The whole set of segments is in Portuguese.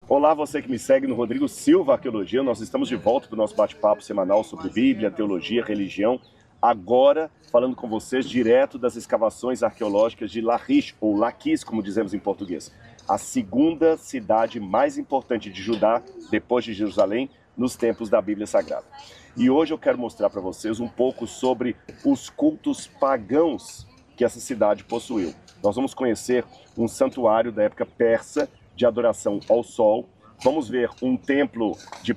Olá, você que me segue no Rodrigo Silva Arqueologia. Nós estamos de volta para o nosso bate-papo semanal sobre Bíblia, teologia, religião. Agora, falando com vocês direto das escavações arqueológicas de Lachish, ou Laquis, como dizemos em português. A segunda cidade mais importante de Judá, depois de Jerusalém, nos tempos da Bíblia Sagrada. E hoje eu quero mostrar para vocês um pouco sobre os cultos pagãos que essa cidade possuiu. Nós vamos conhecer um santuário da época persa, de adoração ao sol. Vamos ver um templo de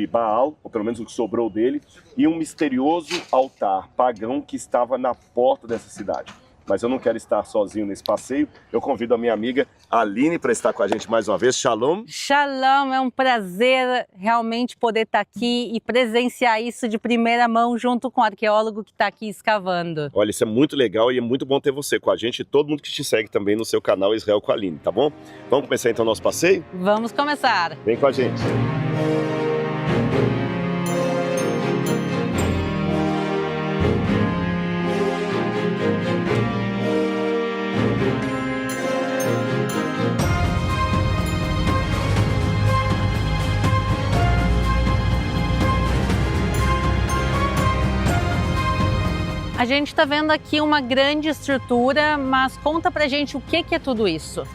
Baal, ou pelo menos o que sobrou dele, e um misterioso altar pagão que estava na porta dessa cidade. Mas eu não quero estar sozinho nesse passeio. Eu convido a minha amiga Aline para estar com a gente mais uma vez. Shalom. Shalom, é um prazer realmente poder estar aqui e presenciar isso de primeira mão junto com o arqueólogo que está aqui escavando. Olha, isso é muito legal e é muito bom ter você com a gente e todo mundo que te segue também no seu canal Israel com a Aline, tá bom? Vamos começar então o nosso passeio? Vamos começar. Vem com a gente. A gente está vendo aqui uma grande estrutura, mas conta pra gente o que é tudo isso.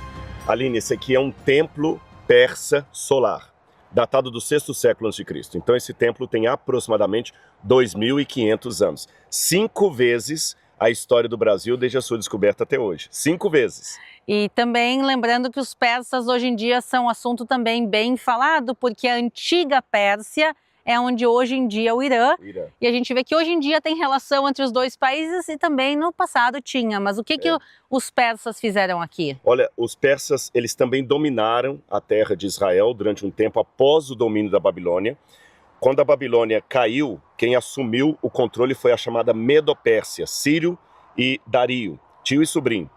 Aline, esse aqui é um templo persa solar, datado do 6º século a.C. Então esse templo tem aproximadamente 2.500 anos. 5 vezes a história do Brasil desde a sua descoberta até hoje. 5 vezes. E também lembrando que os persas hoje em dia são um assunto também bem falado, porque a antiga Pérsia é onde hoje em dia é o Irã. E a gente vê que hoje em dia tem relação entre os dois países e também no passado tinha. Mas o que os persas fizeram aqui? Olha, os persas, eles também dominaram a terra de Israel durante um tempo após o domínio da Babilônia. Quando a Babilônia caiu, quem assumiu o controle foi a chamada Medo-Pérsia, Círio e Dario, tio e sobrinho.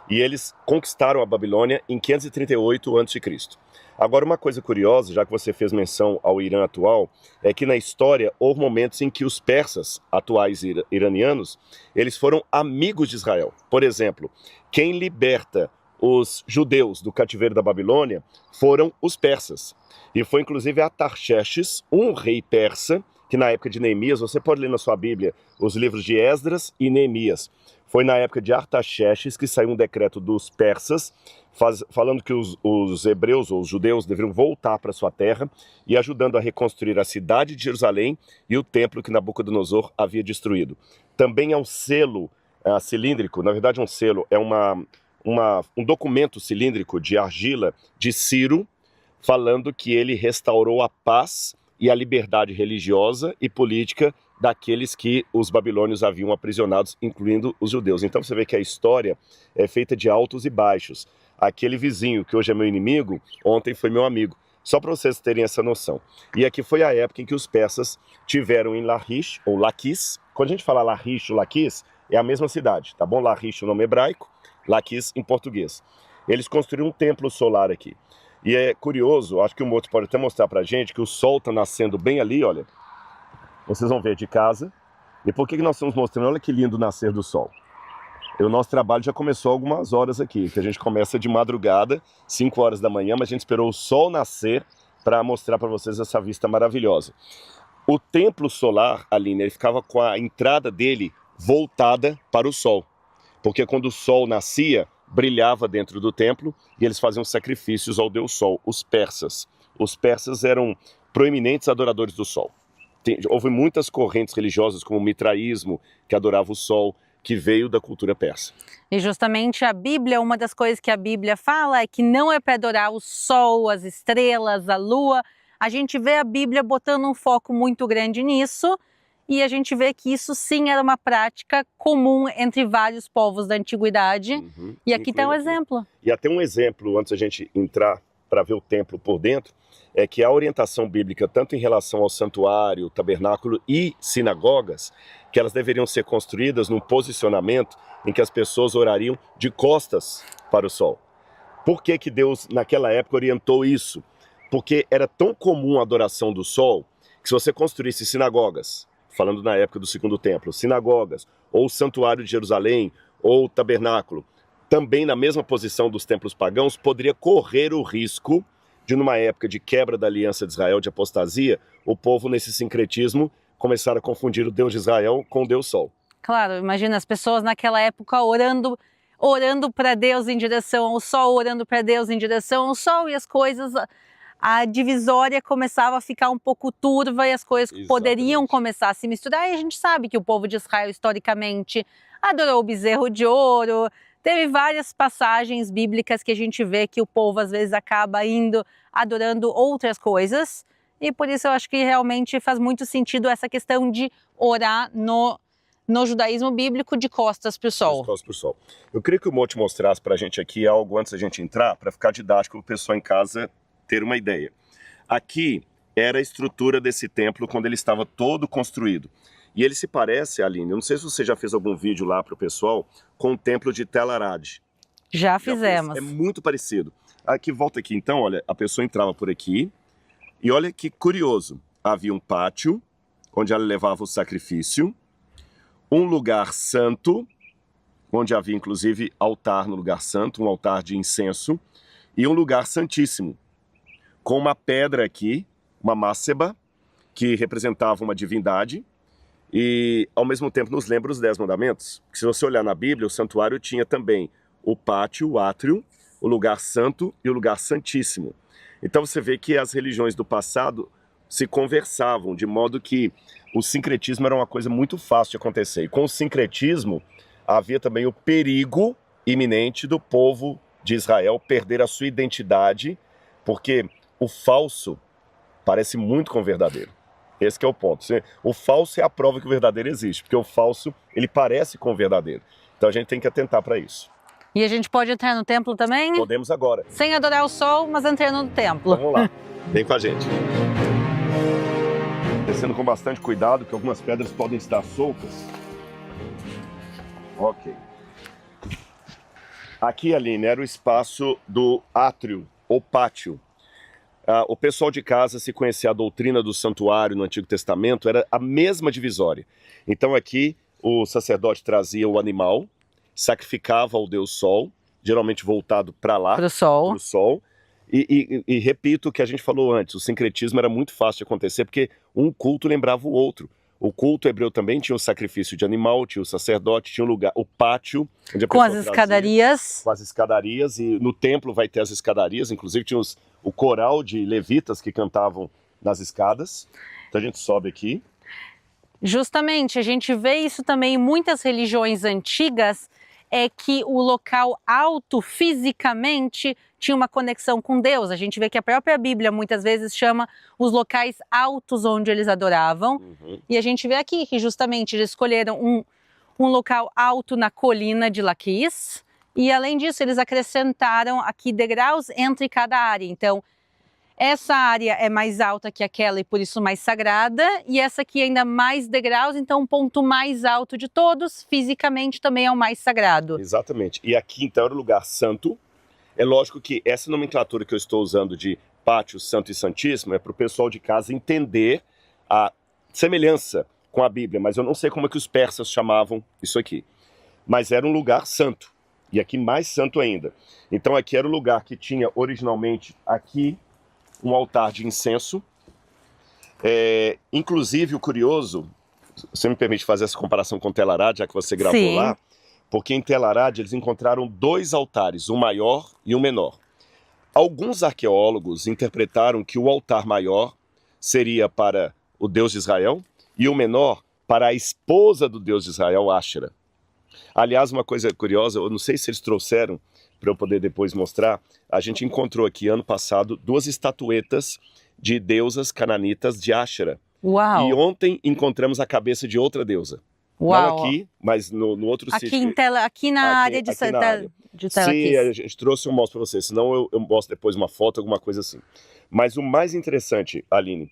E eles conquistaram a Babilônia em 538 a.C. Agora, uma coisa curiosa, já que você fez menção ao Irã atual, é que na história houve momentos em que os persas, atuais iranianos, eles foram amigos de Israel. Por exemplo, quem liberta os judeus do cativeiro da Babilônia foram os persas. E foi inclusive Artaxerxes, um rei persa, que na época de Neemias, você pode ler na sua Bíblia os livros de Esdras e Neemias. Foi na época de Artaxerxes que saiu um decreto dos persas, falando que os hebreus ou os judeus deveriam voltar para sua terra e ajudando a reconstruir a cidade de Jerusalém e o templo que Nabucodonosor havia destruído. Também é um selo cilíndrico, na verdade um selo, é um documento cilíndrico de argila de Ciro, falando que ele restaurou a paz e a liberdade religiosa e política daqueles que os babilônios haviam aprisionados, incluindo os judeus. Então você vê que a história é feita de altos e baixos. Aquele vizinho que hoje é meu inimigo, ontem foi meu amigo. Só para vocês terem essa noção. E aqui foi a época em que os persas tiveram em Lachish, ou Laquis. Quando a gente fala Lachish ou Laquis, é a mesma cidade, tá bom? Lachish é o nome hebraico, Laquis em português. Eles construíram um templo solar aqui. E é curioso, acho que o Moto pode até mostrar pra gente que o sol está nascendo bem ali, olha. Vocês vão ver de casa. E por que nós estamos mostrando? Olha que lindo o nascer do sol. E o nosso trabalho já começou há algumas horas aqui, que a gente começa de madrugada, 5 horas da manhã, mas a gente esperou o sol nascer para mostrar para vocês essa vista maravilhosa. O templo solar, Aline, ele ficava com a entrada dele voltada para o sol. Porque quando o sol nascia, brilhava dentro do templo e eles faziam sacrifícios ao deus Sol, os persas. Os persas eram proeminentes adoradores do Sol. Houve muitas correntes religiosas, como o mitraísmo, que adorava o Sol, que veio da cultura persa. E justamente a Bíblia, uma das coisas que a Bíblia fala é que não é para adorar o Sol, as estrelas, a Lua. A gente vê a Bíblia botando um foco muito grande nisso. E a gente vê que isso sim era uma prática comum entre vários povos da antiguidade. E aqui está um exemplo. E até um exemplo, antes da gente entrar para ver o templo por dentro, é que a orientação bíblica, tanto em relação ao santuário, tabernáculo e sinagogas, que elas deveriam ser construídas num posicionamento em que as pessoas orariam de costas para o sol. Por que que Deus, naquela época, orientou isso? Porque era tão comum a adoração do sol, que se você construísse sinagogas, falando na época do Segundo Templo, sinagogas, ou o Santuário de Jerusalém, ou o Tabernáculo, também na mesma posição dos templos pagãos, poderia correr o risco de numa época de quebra da aliança de Israel, de apostasia, o povo nesse sincretismo começaram a confundir o Deus de Israel com o Deus Sol. Claro, imagina as pessoas naquela época orando para Deus em direção ao sol, orando para Deus em direção ao sol, e as coisas, a divisória começava a ficar um pouco turva e as coisas poderiam começar a se misturar. E a gente sabe que o povo de Israel, historicamente, adorou o bezerro de ouro. Teve várias passagens bíblicas que a gente vê que o povo às vezes acaba indo adorando outras coisas. E por isso eu acho que realmente faz muito sentido essa questão de orar no judaísmo bíblico de costas para o sol. De costas para o sol. Eu queria que o Mo te mostrasse para a gente aqui algo antes da gente entrar, para ficar didático para o pessoal em casa ter uma ideia. Aqui era a estrutura desse templo quando ele estava todo construído. E ele se parece, Aline, eu não sei se você já fez algum vídeo lá para o pessoal, com o templo de Tel Arad. Já fizemos. É muito parecido. Aqui, volta aqui então, olha, a pessoa entrava por aqui, e olha que curioso, havia um pátio, onde ela levava o sacrifício, um lugar santo, onde havia inclusive altar no lugar santo, um altar de incenso, e um lugar santíssimo, com uma pedra aqui, uma máceba, que representava uma divindade, e ao mesmo tempo nos lembra os 10 mandamentos. Se você olhar na Bíblia, o santuário tinha também o pátio, o átrio, o lugar santo e o lugar santíssimo. Então você vê que as religiões do passado se conversavam, de modo que o sincretismo era uma coisa muito fácil de acontecer. E com o sincretismo havia também o perigo iminente do povo de Israel perder a sua identidade, porque o falso parece muito com o verdadeiro. Esse que é o ponto. O falso é a prova que o verdadeiro existe, porque o falso, ele parece com o verdadeiro. Então a gente tem que atentar para isso. E a gente pode entrar no templo também? Podemos agora. Sem adorar o sol, mas entrando no templo. Então, vamos lá, vem com a gente. Descendo com bastante cuidado, porque algumas pedras podem estar soltas. Ok. Aqui, Aline, era o espaço do átrio, ou pátio. O pessoal de casa, se conhecia a doutrina do santuário no Antigo Testamento, era a mesma divisória. Então aqui o sacerdote trazia o animal, sacrificava ao Deus Sol, geralmente voltado para lá, para o sol. E repito o que a gente falou antes, o sincretismo era muito fácil de acontecer, porque um culto lembrava o outro. O culto hebreu também tinha o sacrifício de animal, tinha o sacerdote, tinha um lugar, o pátio, onde a com as escadarias. Com as escadarias, e no templo vai ter as escadarias, inclusive tinha o coral de levitas que cantavam nas escadas. Então a gente sobe aqui. Justamente, a gente vê isso também em muitas religiões antigas, é que o local alto fisicamente tinha uma conexão com Deus. A gente vê que a própria Bíblia muitas vezes chama os locais altos onde eles adoravam. Uhum. E a gente vê aqui que justamente eles escolheram um local alto na colina de Laquis. E além disso, eles acrescentaram aqui degraus entre cada área. Então, essa área é mais alta que aquela e por isso mais sagrada, e essa aqui ainda mais degraus, então o ponto mais alto de todos, fisicamente também é o mais sagrado. Exatamente. E aqui então era o lugar santo. É lógico que essa nomenclatura que eu estou usando de pátio, santo e santíssimo é para o pessoal de casa entender a semelhança com a Bíblia, mas eu não sei como é que os persas chamavam isso aqui. Mas era um lugar santo, e aqui mais santo ainda. Então aqui era o lugar que tinha originalmente aqui um altar de incenso. Inclusive, o curioso, você me permite fazer essa comparação com Tel Arad, já que você gravou Sim. lá, porque em Tel Arad eles encontraram 2 altares, um maior e um menor. Alguns arqueólogos interpretaram que o altar maior seria para o Deus de Israel e o menor para a esposa do Deus de Israel, Ashera. Aliás, uma coisa curiosa, eu não sei se eles trouxeram para eu poder depois mostrar, a gente encontrou aqui ano passado 2 estatuetas de deusas cananitas de Ashera. Uau! E ontem encontramos a cabeça de outra deusa. Uau! Não aqui, mas no outro aqui sítio. Aqui na área de aqui na área. Sim, a gente trouxe e eu mostro para você, senão eu mostro depois uma foto, alguma coisa assim. Mas o mais interessante, Aline,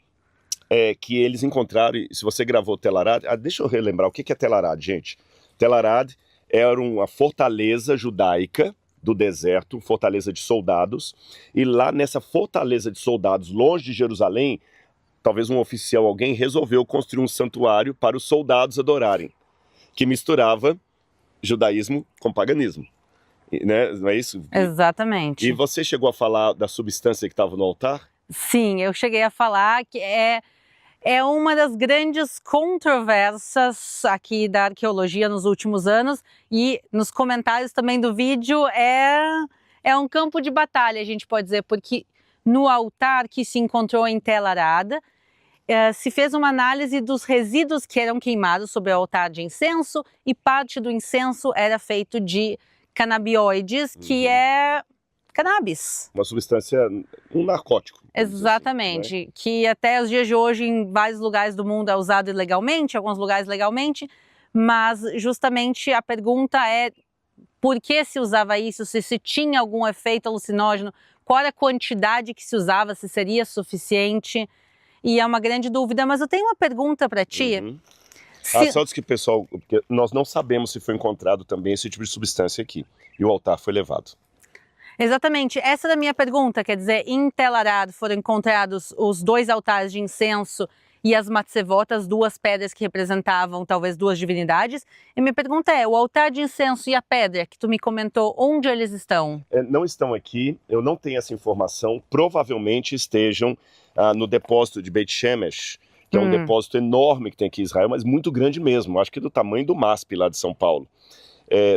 é que eles encontraram, se você gravou Tel Arad, deixa eu relembrar, o que é Tel Arad, gente? Tel Arad era uma fortaleza judaica do deserto, fortaleza de soldados, e lá nessa fortaleza de soldados, longe de Jerusalém, talvez um oficial, alguém, resolveu construir um santuário para os soldados adorarem, que misturava judaísmo com paganismo. né? Não é isso? Exatamente. E você chegou a falar da substância que estava no altar? Sim, eu cheguei a falar que é uma das grandes controvérsias aqui da arqueologia nos últimos anos, e nos comentários também do vídeo é um campo de batalha, a gente pode dizer, porque no altar que se encontrou em Tel Arad, se fez uma análise dos resíduos que eram queimados sobre o altar de incenso, e parte do incenso era feito de canabinoides, que é cannabis. Uma substância, um narcótico. Exatamente, assim, né? Que até os dias de hoje em vários lugares do mundo é usado ilegalmente, em alguns lugares legalmente, mas justamente a pergunta é por que se usava isso, se tinha algum efeito alucinógeno, qual era a quantidade que se usava, se seria suficiente, e é uma grande dúvida. Mas eu tenho uma pergunta para ti. Só diz que, pessoal, porque nós não sabemos se foi encontrado também esse tipo de substância aqui, e o altar foi levado. Exatamente, essa era a minha pergunta, quer dizer, em Tel Arad foram encontrados os 2 altares de incenso e as matzevotas, 2 pedras que representavam talvez 2 divindades, e minha pergunta é, o altar de incenso e a pedra que tu me comentou, onde eles estão? Não estão aqui, eu não tenho essa informação, provavelmente estejam no depósito de Beit Shemesh, que é um depósito enorme que tem aqui em Israel, mas muito grande mesmo, acho que do tamanho do MASP lá de São Paulo.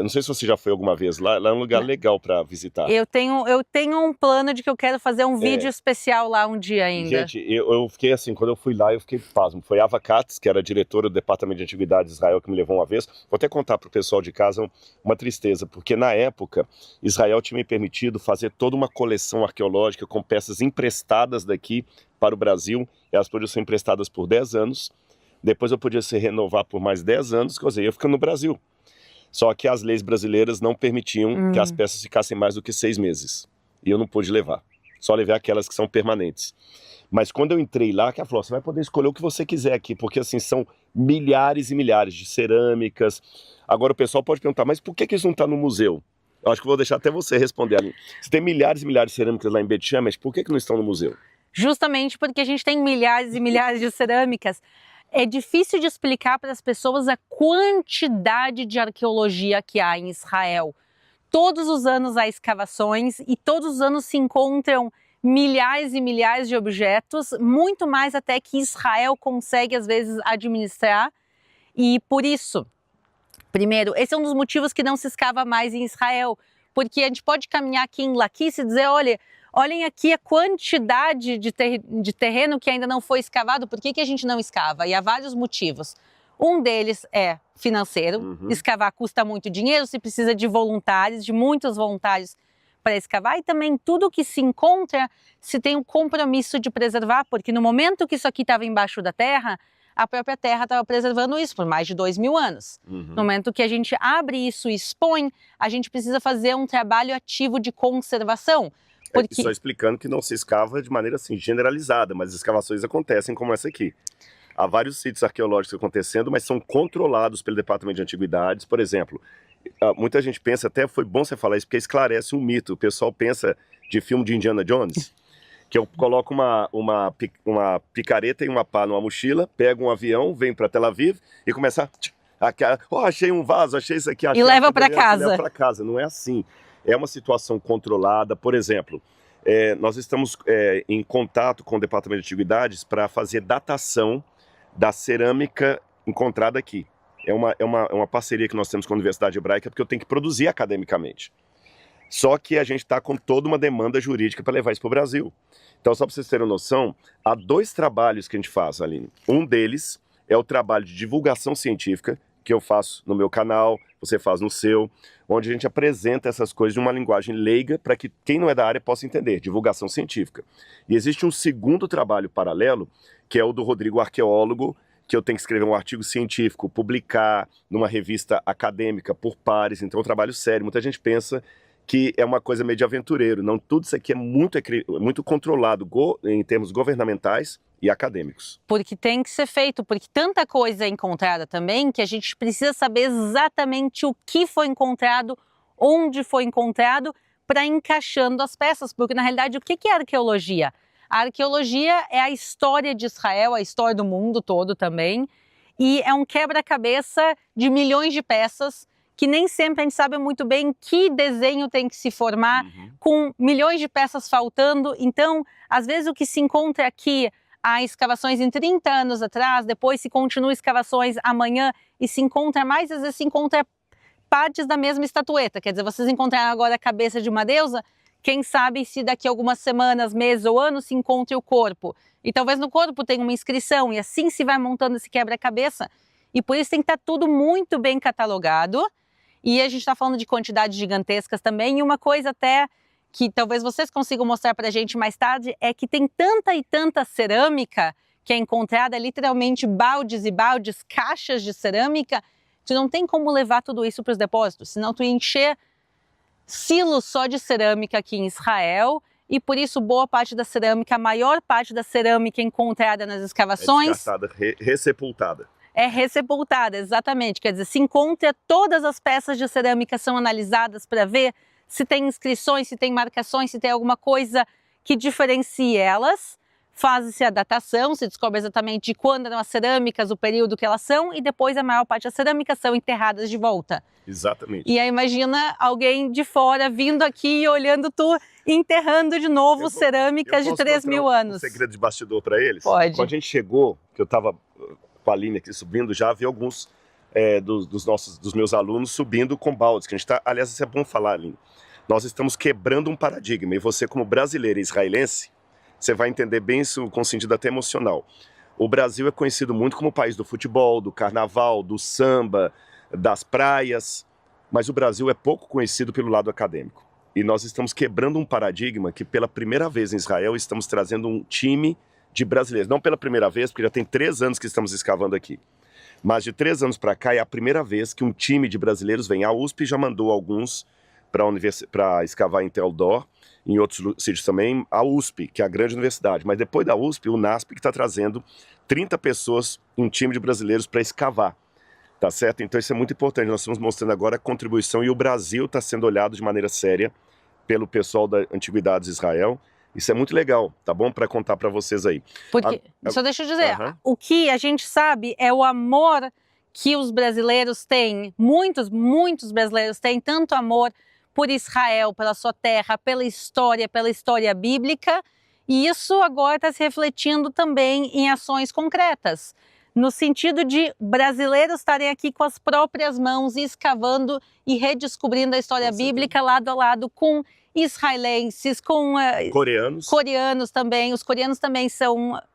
Não sei se você já foi alguma vez lá, lá é um lugar legal para visitar. Eu tenho um plano de que eu quero fazer um vídeo especial lá um dia ainda. Gente, eu fiquei assim, quando eu fui lá, eu fiquei pasmo. Foi a Ava Katz, que era diretora do Departamento de Antiguidades de Israel, que me levou uma vez. Vou até contar para o pessoal de casa uma tristeza, porque na época, Israel tinha me permitido fazer toda uma coleção arqueológica com peças emprestadas daqui para o Brasil. Elas podiam ser emprestadas por 10 anos, depois eu podia se renovar por mais 10 anos, quer dizer, eu ia ficando no Brasil. Só que as leis brasileiras não permitiam que as peças ficassem mais do que 6 meses. E eu não pude levar. Só levei aquelas que são permanentes. Mas quando eu entrei lá, que ela falou, você vai poder escolher o que você quiser aqui, porque assim, são milhares e milhares de cerâmicas. Agora o pessoal pode perguntar, mas por que isso não está no museu? Eu acho que vou deixar até você responder ali. Você tem milhares e milhares de cerâmicas lá em Beit Shemesh, por que não estão no museu? Justamente porque a gente tem milhares e milhares de cerâmicas. É difícil de explicar para as pessoas a quantidade de arqueologia que há em Israel. Todos os anos há escavações e todos os anos se encontram milhares e milhares de objetos, muito mais até que Israel consegue às vezes administrar. E por isso, primeiro, esse é um dos motivos que não se escava mais em Israel, porque a gente pode caminhar aqui em Laquis e dizer, olhem aqui a quantidade de terreno que ainda não foi escavado, por que a gente não escava? E há vários motivos. Um deles é financeiro, escavar custa muito dinheiro, se precisa de voluntários, de muitos voluntários para escavar, e também tudo que se encontra se tem um compromisso de preservar, porque no momento que isso aqui estava embaixo da terra, a própria terra estava preservando isso por mais de 2000 anos. No momento que a gente abre isso e expõe, a gente precisa fazer um trabalho ativo de conservação. Porque... Só explicando que não se escava de maneira assim generalizada, mas as escavações acontecem como essa aqui. Há vários sítios arqueológicos acontecendo, mas são controlados pelo Departamento de Antiguidades. Por exemplo, muita gente pensa, até foi bom você falar isso, porque esclarece um mito. O pessoal pensa de filme de Indiana Jones, que eu coloco uma picareta e uma pá numa mochila, pego um avião, venho para Tel Aviv e começa achei um vaso, achei isso aqui. E leva para casa. Leva para casa, não é assim. É uma situação controlada. Por exemplo, nós estamos em contato com o Departamento de Antiguidades para fazer datação da cerâmica encontrada aqui. É uma parceria que nós temos com a Universidade Hebraica, porque eu tenho que produzir academicamente. Só que a gente está com toda uma demanda jurídica para levar isso para o Brasil. Então, só para vocês terem noção, há 2 trabalhos que a gente faz, Aline. Um deles é o trabalho de divulgação científica, que eu faço no meu canal, você faz no seu, onde a gente apresenta essas coisas de uma linguagem leiga para que quem não é da área possa entender, divulgação científica. E existe um segundo trabalho paralelo, que é o do Rodrigo Arqueólogo, que eu tenho que escrever um artigo científico, publicar numa revista acadêmica por pares, então é um trabalho sério. Muita gente pensa que é uma coisa meio de aventureiro, não, tudo isso aqui é muito controlado em termos governamentais e acadêmicos. Porque tem que ser feito, porque tanta coisa é encontrada também que a gente precisa saber exatamente o que foi encontrado, onde foi encontrado, para encaixando as peças, porque na realidade o que é arqueologia? A arqueologia é a história de Israel, a história do mundo todo também, e é um quebra-cabeça de milhões de peças que nem sempre a gente sabe muito bem que desenho tem que se formar, com milhões de peças faltando. Então, às vezes o que se encontra aqui, há escavações em 30 anos atrás, depois se continua escavações amanhã e se encontra mais, às vezes se encontra partes da mesma estatueta. Quer dizer, vocês encontraram agora a cabeça de uma deusa, quem sabe se daqui a algumas semanas, meses ou anos se encontre o corpo. E talvez no corpo tenha uma inscrição, e assim se vai montando esse quebra-cabeça. E por isso tem que estar tudo muito bem catalogado. E a gente está falando de quantidades gigantescas também. E uma coisa até que talvez vocês consigam mostrar para a gente mais tarde é que tem tanta e tanta cerâmica que é encontrada, literalmente baldes e baldes, caixas de cerâmica, que não tem como levar tudo isso para os depósitos, senão tu ia encher silos só de cerâmica aqui em Israel. E por isso boa parte da cerâmica, a maior parte da cerâmica encontrada nas escavações... É descartada, ressepultada. É ressepultada, exatamente. Quer dizer, se encontra, todas as peças de cerâmica são analisadas para ver se tem inscrições, se tem marcações, se tem alguma coisa que diferencie elas. Faz-se a datação, se descobre exatamente de quando eram as cerâmicas, o período que elas são, e depois a maior parte das cerâmicas são enterradas de volta. Exatamente. E aí imagina alguém de fora vindo aqui e olhando tu enterrando de novo cerâmicas de 3.000 anos. Um segredo de bastidor para eles? Pode. Quando a gente chegou, que eu estava com a Aline aqui subindo, já vi alguns dos meus alunos subindo com baldes, que a gente está, aliás, isso é bom falar, Aline. Nós estamos quebrando um paradigma, e você como brasileiro e israelense, você vai entender bem isso com sentido até emocional. O Brasil é conhecido muito como o país do futebol, do carnaval, do samba, das praias, mas o Brasil é pouco conhecido pelo lado acadêmico. E nós estamos quebrando um paradigma que pela primeira vez em Israel estamos trazendo um time de brasileiros. Não pela primeira vez, porque já tem 3 anos que estamos escavando aqui. Mas de 3 anos para cá é a primeira vez que um time de brasileiros vem. A USP já mandou alguns para escavar em Tel Dor, em outros sítios também, a USP, que é a grande universidade. Mas depois da USP, o NASP que está trazendo 30 pessoas, um time de brasileiros para escavar. Tá certo? Então isso é muito importante. Nós estamos mostrando agora a contribuição, e o Brasil está sendo olhado de maneira séria pelo pessoal da Antiguidades de Israel. Isso é muito legal, tá bom? Para contar para vocês aí. Porque, só deixa eu dizer, o que a gente sabe é o amor que os brasileiros têm, muitos brasileiros têm tanto amor por Israel, pela sua terra, pela história bíblica, e isso agora está se refletindo também em ações concretas, no sentido de brasileiros estarem aqui com as próprias mãos, escavando e redescobrindo a história bíblica lado a lado com israelenses, com coreanos também. Os coreanos também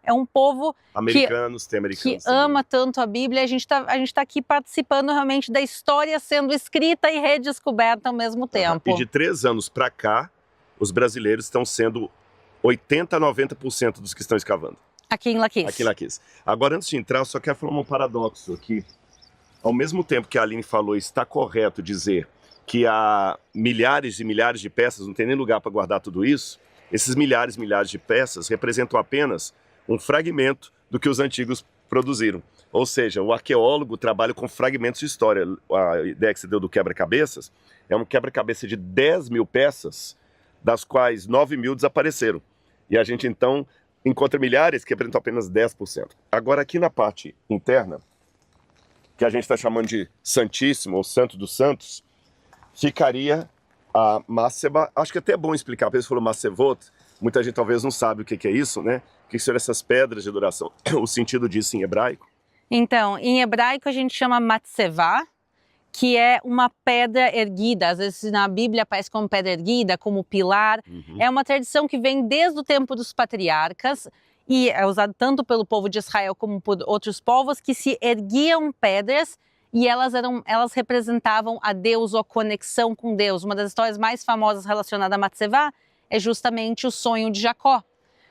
é um povo americanos que ama tanto a Bíblia. A gente tá aqui participando realmente da história sendo escrita e redescoberta ao mesmo tempo. E de 3 anos para cá, os brasileiros estão sendo 80% a 90% dos que estão escavando. Aqui em Laquis. Aqui em Laquis. Agora, antes de entrar, eu só quero falar um paradoxo aqui. Ao mesmo tempo que a Aline falou, está correto dizer que há milhares e milhares de peças, não tem nem lugar para guardar tudo isso, esses milhares e milhares de peças representam apenas um fragmento do que os antigos produziram. Ou seja, o arqueólogo trabalha com fragmentos de história. A ideia que você deu do quebra-cabeças é um quebra-cabeça de 10.000 peças, das quais 9.000 desapareceram. E a gente, então, encontra milhares que representam apenas 10%. Agora, aqui na parte interna, que a gente está chamando de Santíssimo, ou Santo dos Santos, ficaria a Masseba. Acho que é até bom explicar, porque você falou Massevot, muita gente talvez não sabe o que é isso, né? O que são essas pedras de adoração? O sentido disso em hebraico? Então, em hebraico a gente chama Matsevá, que é uma pedra erguida. Às vezes na Bíblia aparece como pedra erguida, como pilar. É uma tradição que vem desde o tempo dos patriarcas e é usado tanto pelo povo de Israel como por outros povos, que se erguiam pedras e elas representavam a Deus ou a conexão com Deus. Uma das histórias mais famosas relacionada a Matsevá é justamente o sonho de Jacó.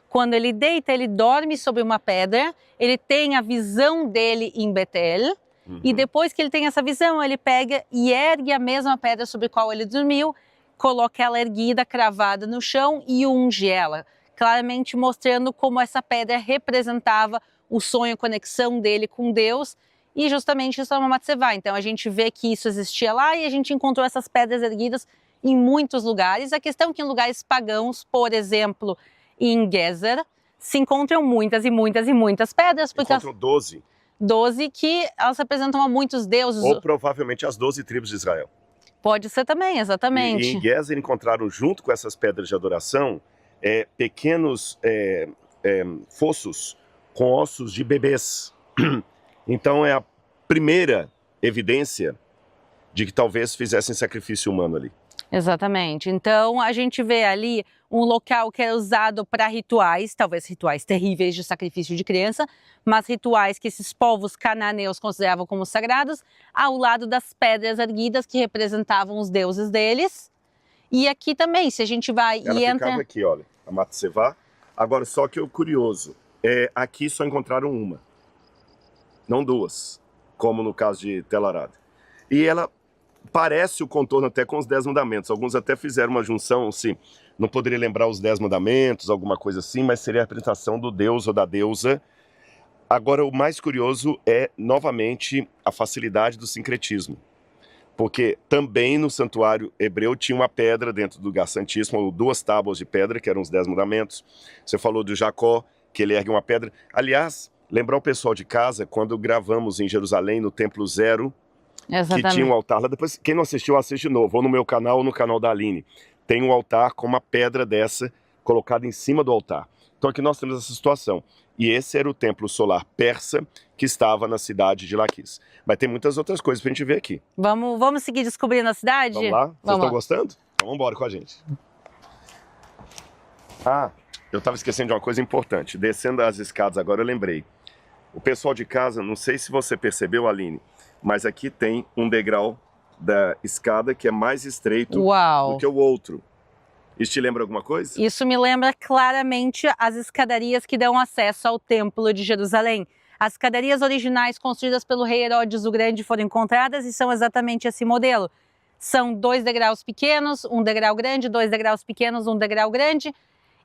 Quando ele deita, ele dorme sobre uma pedra, ele tem a visão dele em Betel, e depois que ele tem essa visão, ele pega e ergue a mesma pedra sobre a qual ele dormiu, coloca ela erguida, cravada no chão e unge ela, claramente mostrando como essa pedra representava o sonho, a conexão dele com Deus, e justamente isso é uma Matsevá. Então a gente vê que isso existia lá e a gente encontrou essas pedras erguidas em muitos lugares. A questão é que em lugares pagãos, por exemplo, em Gezer, se encontram muitas e muitas e muitas pedras. Encontram 12. 12 que elas representam a muitos deuses. Ou provavelmente as 12 tribos de Israel. Pode ser também, exatamente. E em Gezer encontraram junto com essas pedras de adoração pequenos fossos com ossos de bebês. Então é a primeira evidência de que talvez fizessem sacrifício humano ali. Exatamente. Então a gente vê ali um local que era usado para rituais, talvez rituais terríveis de sacrifício de criança, mas rituais que esses povos cananeus consideravam como sagrados, ao lado das pedras erguidas que representavam os deuses deles. E aqui também, se a gente vai Ela e ficava aqui, olha, a Matsevá. Agora, só que o curioso, aqui só encontraram uma, não duas, como no caso de Tel Arad. E ela parece o contorno até com os 10 mandamentos. Alguns até fizeram uma junção, assim, não poderia lembrar os 10 mandamentos, alguma coisa assim, mas seria a representação do deus ou da deusa. Agora, o mais curioso é, novamente, a facilidade do sincretismo. Porque também no santuário hebreu tinha uma pedra dentro do lugar santíssimo, ou 2 tábuas de pedra, que eram os 10 mandamentos. Você falou do Jacó, que ele ergue uma pedra. Aliás, lembrar o pessoal de casa, quando gravamos em Jerusalém, no Templo Zero, exatamente, que tinha um altar lá. Depois, quem não assistiu, assiste de novo, ou no meu canal ou no canal da Aline. Tem um altar com uma pedra dessa colocada em cima do altar. Então aqui nós temos essa situação. E esse era o templo solar persa que estava na cidade de Laquis. Mas tem muitas outras coisas pra gente ver aqui. Vamos seguir descobrindo a cidade? Vamos lá? Vocês estão gostando? Então vamos embora com a gente. Ah, eu estava esquecendo de uma coisa importante. Descendo as escadas agora eu lembrei. O pessoal de casa, não sei se você percebeu, Aline, mas aqui tem um degrau da escada que é mais estreito do que o outro. Isso te lembra alguma coisa? Isso me lembra claramente as escadarias que dão acesso ao Templo de Jerusalém. As escadarias originais construídas pelo rei Herodes o Grande foram encontradas e são exatamente esse modelo. São 2 degraus pequenos, um degrau grande, 2 degraus pequenos, um degrau grande.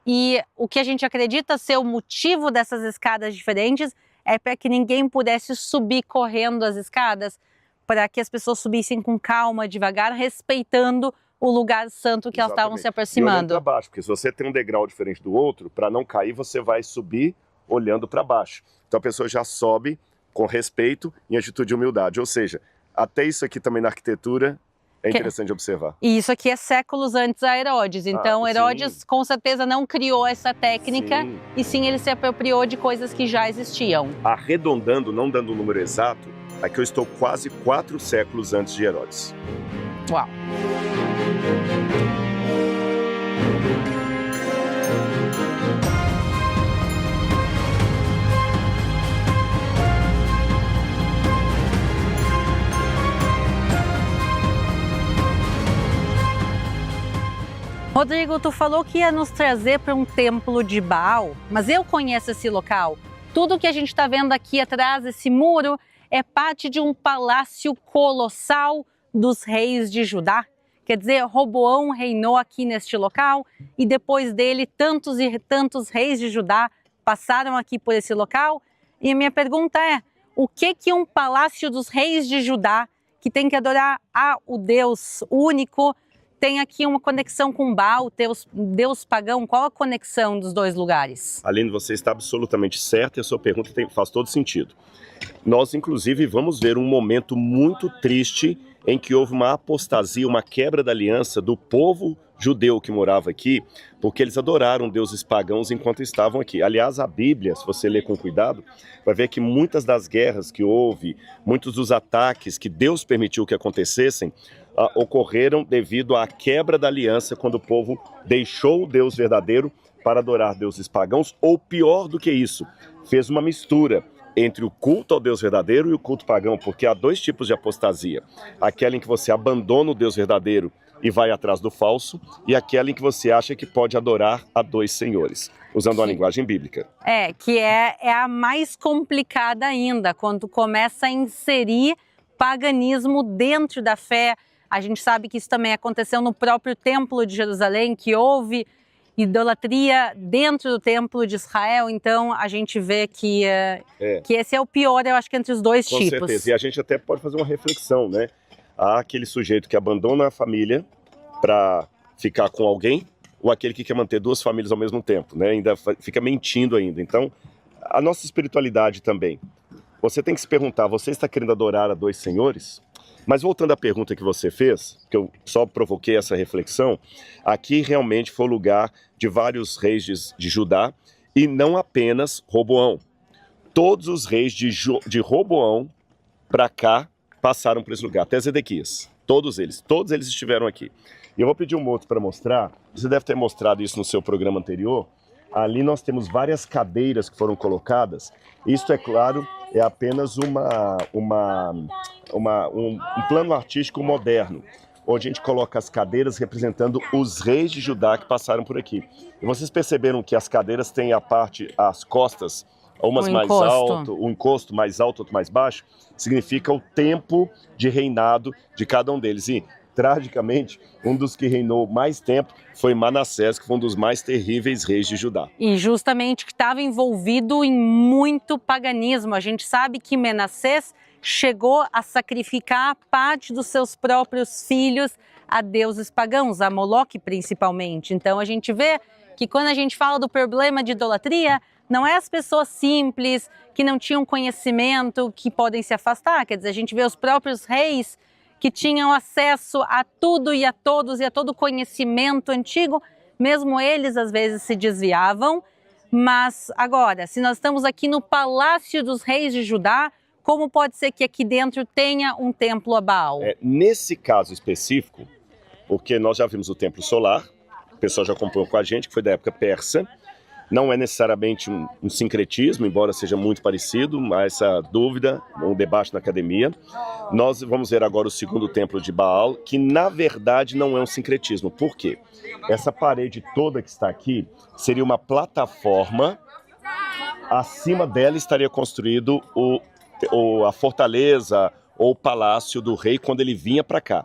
E o que a gente acredita ser o motivo dessas escadas diferentes é para que ninguém pudesse subir correndo as escadas, para que as pessoas subissem com calma, devagar, respeitando o lugar santo que elas estavam se aproximando. E olhando para baixo, porque se você tem um degrau diferente do outro, para não cair, você vai subir olhando para baixo. Então a pessoa já sobe com respeito em atitude de humildade. Ou seja, até isso aqui também na arquitetura é interessante observar. E isso aqui é séculos antes a Herodes. Então Herodes com certeza não criou essa técnica, e sim ele se apropriou de coisas que já existiam. Arredondando, não dando o número exato, aqui eu estou quase 4 séculos antes de Herodes. Uau! Rodrigo, tu falou que ia nos trazer para um templo de Baal, mas eu conheço esse local. Tudo que a gente está vendo aqui atrás, esse muro, é parte de um palácio colossal dos reis de Judá. Quer dizer, Roboão reinou aqui neste local e depois dele tantos e tantos reis de Judá passaram aqui por esse local. E a minha pergunta é, o que um palácio dos reis de Judá, que tem que adorar o Deus único, tem aqui uma conexão com Baal, Deus pagão? Qual a conexão dos 2 lugares? Aline, você está absolutamente certa e a sua pergunta faz todo sentido. Nós, inclusive, vamos ver um momento muito triste em que houve uma apostasia, uma quebra da aliança do povo judeu que morava aqui, porque eles adoraram deuses pagãos enquanto estavam aqui. Aliás, a Bíblia, se você ler com cuidado, vai ver que muitas das guerras que houve, muitos dos ataques que Deus permitiu que acontecessem, ocorreram devido à quebra da aliança, quando o povo deixou o Deus verdadeiro para adorar deuses pagãos, ou pior do que isso, fez uma mistura entre o culto ao Deus verdadeiro e o culto pagão, porque há 2 tipos de apostasia. Aquela em que você abandona o Deus verdadeiro e vai atrás do falso, e aquela em que você acha que pode adorar a 2 senhores, usando a linguagem bíblica. Que é a mais complicada ainda, quando começa a inserir paganismo dentro da fé. A gente sabe que isso também aconteceu no próprio Templo de Jerusalém, que houve idolatria dentro do Templo de Israel. Então a gente vê que esse é o pior, eu acho que entre os 2 tipos. Com certeza, e a gente até pode fazer uma reflexão, né? Há aquele sujeito que abandona a família para ficar com alguém, ou aquele que quer manter 2 famílias ao mesmo tempo, né? Ainda fica mentindo ainda. Então, a nossa espiritualidade também você tem que se perguntar, você está querendo adorar a dois senhores? Mas voltando à pergunta que você fez, que eu só provoquei essa reflexão, aqui realmente foi o lugar de vários reis de Judá, e não apenas Roboão. Todos os reis de Roboão para cá passaram por esse lugar, até Zedequias. Todos eles estiveram aqui. E eu vou pedir um outro para mostrar, você deve ter mostrado isso no seu programa anterior. Ali nós temos várias cadeiras que foram colocadas. Isso, é claro, é apenas um plano artístico moderno, onde a gente coloca as cadeiras representando os reis de Judá que passaram por aqui. E vocês perceberam que as cadeiras têm as costas, umas mais alto, um encosto mais alto, outro mais baixo, significa o tempo de reinado de cada um deles. E, tragicamente, um dos que reinou mais tempo foi Manassés, que foi um dos mais terríveis reis de Judá. E justamente que estava envolvido em muito paganismo. A gente sabe que Manassés chegou a sacrificar parte dos seus próprios filhos a deuses pagãos, a Moloque principalmente. Então a gente vê que quando a gente fala do problema de idolatria, não é as pessoas simples, que não tinham conhecimento, que podem se afastar. Quer dizer, a gente vê os próprios reis que tinham acesso a tudo e a todos e a todo conhecimento antigo, mesmo eles às vezes se desviavam. Mas agora, se nós estamos aqui no Palácio dos Reis de Judá, como pode ser que aqui dentro tenha um templo a Baal? Nesse caso específico, porque nós já vimos o templo solar, o pessoal já acompanhou com a gente, que foi da época persa. Não é necessariamente um sincretismo, embora seja muito parecido, mas essa dúvida, um debate na academia. Nós vamos ver agora o segundo templo de Baal, que na verdade não é um sincretismo. Por quê? Essa parede toda que está aqui seria uma plataforma, acima dela estaria construído a fortaleza ou o palácio do rei quando ele vinha para cá.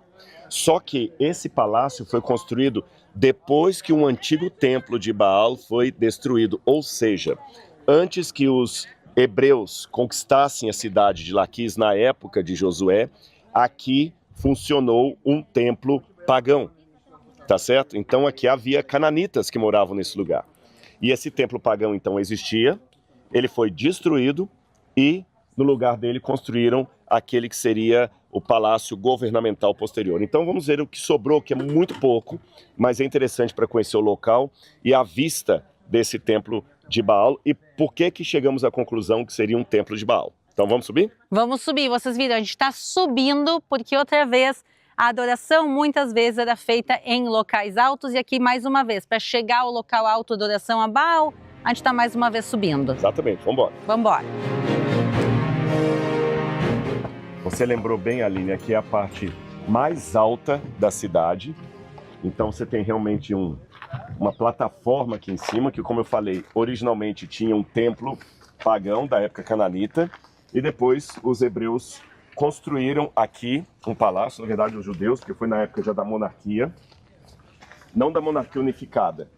Só que esse palácio foi construído depois que um antigo templo de Baal foi destruído, ou seja, antes que os hebreus conquistassem a cidade de Laquis na época de Josué, aqui funcionou um templo pagão, tá certo? Então aqui havia cananitas que moravam nesse lugar. E esse templo pagão então existia, ele foi destruído e no lugar dele construíram aquele que seria o palácio governamental posterior. Então vamos ver o que sobrou, que é muito pouco, mas é interessante para conhecer o local e a vista desse templo de Baal e por que chegamos à conclusão que seria um templo de Baal. Então vamos subir? Vamos subir, vocês viram, a gente está subindo porque outra vez a adoração muitas vezes era feita em locais altos e aqui mais uma vez, para chegar ao local alto de adoração a Baal, a gente está mais uma vez subindo. Exatamente, vamos embora. Vamos embora. Você lembrou bem, Aline, aqui é a parte mais alta da cidade. Então você tem realmente uma plataforma aqui em cima, que como eu falei, originalmente tinha um templo pagão da época cananita. E depois os hebreus construíram aqui um palácio, na verdade os judeus, porque foi na época já da monarquia. Não da monarquia unificada,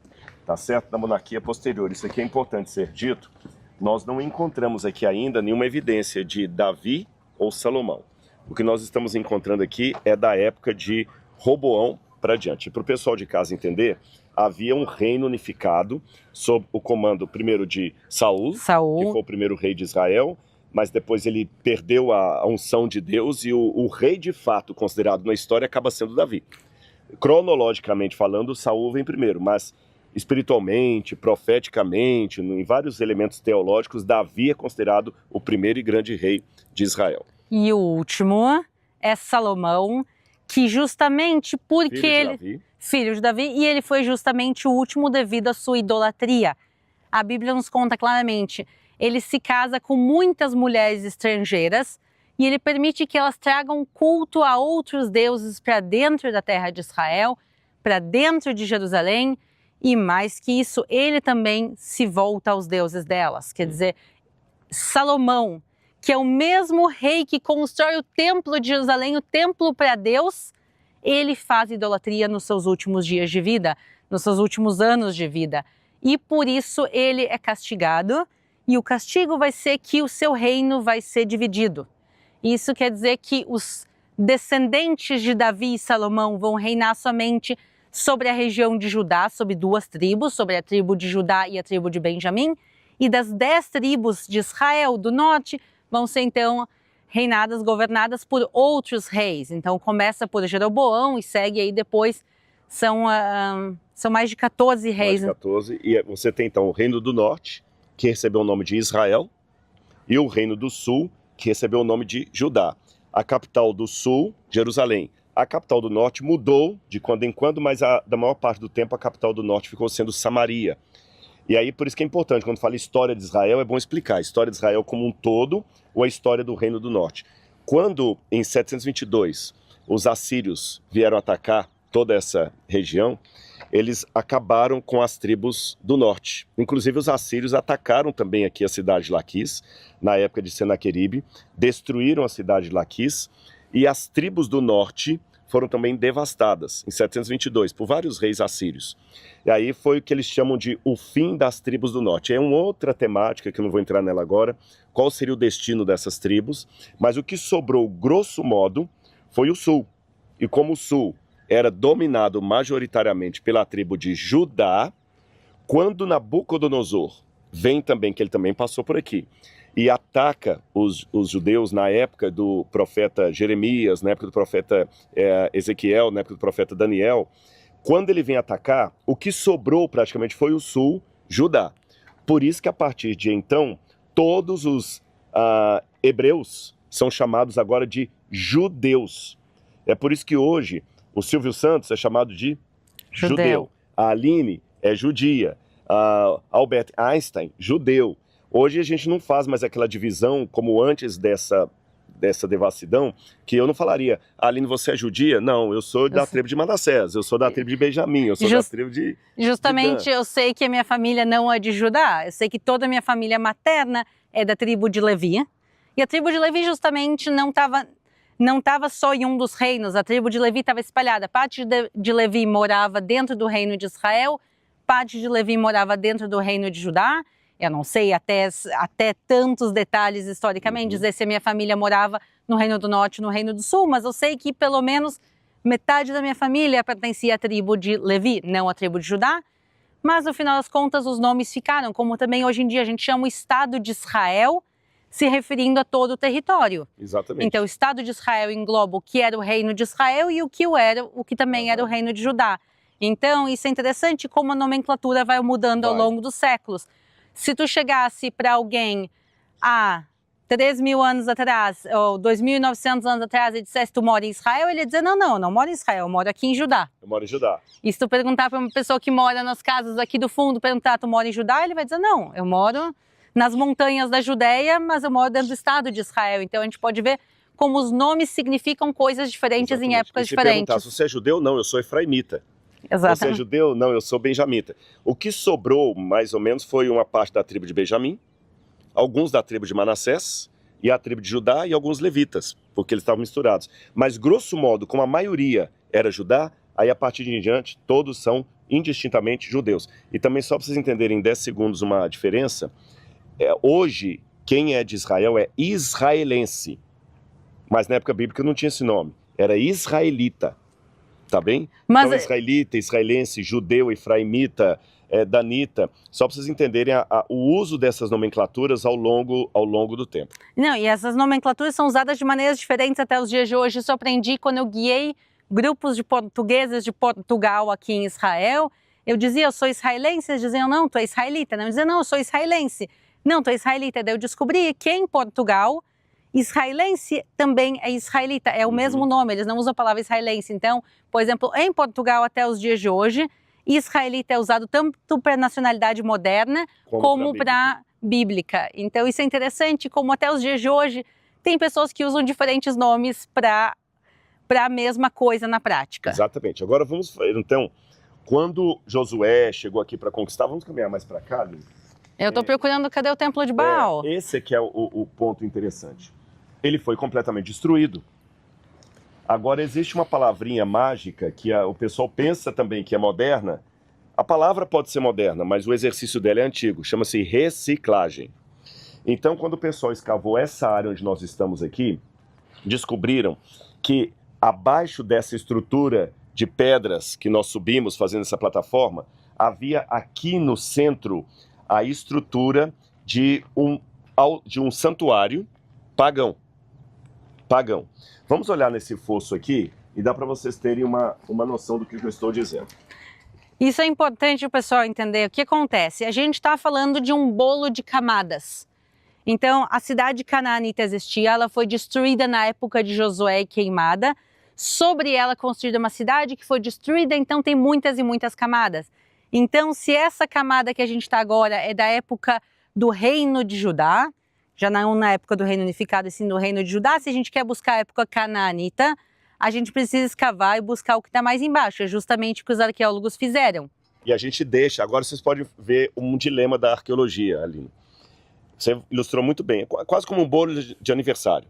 tá certo? Da monarquia posterior. Isso aqui é importante ser dito. Nós não encontramos aqui ainda nenhuma evidência de Davi ou Salomão. O que nós estamos encontrando aqui é da época de Roboão para diante. Para o pessoal de casa entender, havia um reino unificado sob o comando primeiro de Saul, que foi o primeiro rei de Israel, mas depois ele perdeu a unção de Deus e o rei de fato considerado na história acaba sendo Davi. Cronologicamente falando, Saul vem primeiro, mas espiritualmente, profeticamente, em vários elementos teológicos, Davi é considerado o primeiro e grande rei de Israel. E o último é Salomão, que justamente porque filho de Davi, e ele foi justamente o último devido à sua idolatria. A Bíblia nos conta claramente, ele se casa com muitas mulheres estrangeiras e ele permite que elas tragam culto a outros deuses para dentro da terra de Israel, para dentro de Jerusalém, e mais que isso, ele também se volta aos deuses delas. Quer dizer, Salomão, que é o mesmo rei que constrói o templo de Jerusalém, o templo para Deus, ele faz idolatria nos seus últimos dias de vida, nos seus últimos anos de vida. E por isso ele é castigado, e o castigo vai ser que o seu reino vai ser dividido. Isso quer dizer que os descendentes de Davi e Salomão vão reinar somente sobre a região de Judá, sobre duas tribos, sobre a tribo de Judá e a tribo de Benjamim, e das 10 tribos de Israel do norte vão ser então reinadas, governadas por outros reis. Então começa por Jeroboão e segue aí depois, são mais de 14 reis. Mais de 14, e você tem então o Reino do Norte, que recebeu o nome de Israel, e o Reino do Sul, que recebeu o nome de Judá. A capital do Sul, Jerusalém. A capital do Norte mudou de quando em quando, mas da maior parte do tempo a capital do Norte ficou sendo Samaria. E aí por isso que é importante, quando fala história de Israel, é bom explicar a história de Israel como um todo ou a história do Reino do Norte. Quando, em 722, os assírios vieram atacar toda essa região, eles acabaram com as tribos do norte. Inclusive os assírios atacaram também aqui a cidade de Laquis, na época de Senaqueribe, destruíram a cidade de Laquis, e as tribos do norte foram também devastadas, em 722, por vários reis assírios. E aí foi o que eles chamam de o fim das tribos do norte. É uma outra temática, que eu não vou entrar nela agora, qual seria o destino dessas tribos, mas o que sobrou, grosso modo, foi o sul. E como o sul era dominado majoritariamente pela tribo de Judá, quando Nabucodonosor vem também, que ele também passou por aqui, e ataca os judeus na época do profeta Jeremias, na época do profeta Ezequiel, na época do profeta Daniel, quando ele vem atacar, o que sobrou praticamente foi o sul, Judá. Por isso que a partir de então, todos os hebreus são chamados agora de judeus. É por isso que hoje o Silvio Santos é chamado de judeu. A Aline é judia. Albert Einstein, judeu. Hoje a gente não faz mais aquela divisão como antes dessa devassidão, que eu não falaria, Aline, você é judia? Não, eu sou da tribo de Manassés, eu sou da tribo de Benjamim, eu sou da tribo de Justamente de Dan. Eu sei que a minha família não é de Judá, eu sei que toda a minha família materna é da tribo de Levi, e a tribo de Levi justamente não estava só em um dos reinos, a tribo de Levi estava espalhada. Parte de Levi morava dentro do reino de Israel, parte de Levi morava dentro do reino de Judá. Eu não sei até tantos detalhes historicamente, dizer se a minha família morava no Reino do Norte, no Reino do Sul, mas eu sei que pelo menos metade da minha família pertencia à tribo de Levi, não à tribo de Judá. Mas no final das contas os nomes ficaram, como também hoje em dia a gente chama o Estado de Israel, se referindo a todo o território. Exatamente. Então o Estado de Israel engloba o que era o Reino de Israel e o que também era o Reino de Judá. Então isso é interessante como a nomenclatura vai mudando ao longo dos séculos. Se tu chegasse para alguém há 3.000 anos atrás, ou 2.900 anos atrás, e dissesse tu mora em Israel, ele ia dizer, não moro em Israel, eu moro aqui em Judá. Eu moro em Judá. E se tu perguntar para uma pessoa que mora nas casas aqui do fundo, perguntar, tu mora em Judá? Ele vai dizer, não, eu moro nas montanhas da Judéia, mas eu moro dentro do estado de Israel. Então a gente pode ver como os nomes significam coisas diferentes. Exatamente. Em épocas diferentes. Se você é judeu, não, eu sou efraimita. Exatamente. Você é judeu? Não, eu sou benjamita. O que sobrou, mais ou menos, foi uma parte da tribo de Benjamim, alguns da tribo de Manassés, e a tribo de Judá e alguns levitas, porque eles estavam misturados. Mas, grosso modo, como a maioria era Judá, aí a partir de em diante, todos são indistintamente judeus. E também, só para vocês entenderem em 10 segundos uma diferença, hoje, quem é de Israel é israelense. Mas na época bíblica não tinha esse nome, era israelita. Tá bem? Mas então, israelita, israelense, judeu, efraimita, danita, só para vocês entenderem o uso dessas nomenclaturas ao longo do tempo. Não, e essas nomenclaturas são usadas de maneiras diferentes até os dias de hoje. Isso eu aprendi quando eu guiei grupos de portugueses de Portugal aqui em Israel. Eu dizia, eu sou israelense, eles diziam, não, tu é israelita. Eu dizia, não, eu sou israelense. Não, tu é israelita. Daí eu descobri que em Portugal, israelense também é israelita, é o mesmo nome, eles não usam a palavra israelense. Então, por exemplo, em Portugal até os dias de hoje, israelita é usado tanto para nacionalidade moderna como para bíblica. Então isso é interessante, como até os dias de hoje tem pessoas que usam diferentes nomes para a mesma coisa na prática. Exatamente. Agora vamos, então, quando Josué chegou aqui para conquistar, vamos caminhar mais para cá, Lili? Eu estou procurando, cadê o templo de Baal? Esse aqui é o ponto interessante. Ele foi completamente destruído. Agora, existe uma palavrinha mágica que o pessoal pensa também que é moderna. A palavra pode ser moderna, mas o exercício dela é antigo. Chama-se reciclagem. Então, quando o pessoal escavou essa área onde nós estamos aqui, descobriram que abaixo dessa estrutura de pedras que nós subimos fazendo essa plataforma, havia aqui no centro a estrutura de um santuário Pagão. Pagão. Vamos olhar nesse fosso aqui e dá para vocês terem uma noção do que eu estou dizendo. Isso é importante o pessoal entender. O que acontece? A gente está falando de um bolo de camadas. Então, a cidade canaanita existia, ela foi destruída na época de Josué e queimada. Sobre ela construída uma cidade que foi destruída, então tem muitas e muitas camadas. Então, se essa camada que a gente está agora é da época do reino de Judá, já não na época do reino unificado, e sim do reino de Judá, se a gente quer buscar a época canaanita, a gente precisa escavar e buscar o que está mais embaixo. É justamente o que os arqueólogos fizeram. E a gente deixa, agora vocês podem ver um dilema da arqueologia, Aline. Você ilustrou muito bem, é quase como um bolo de aniversário.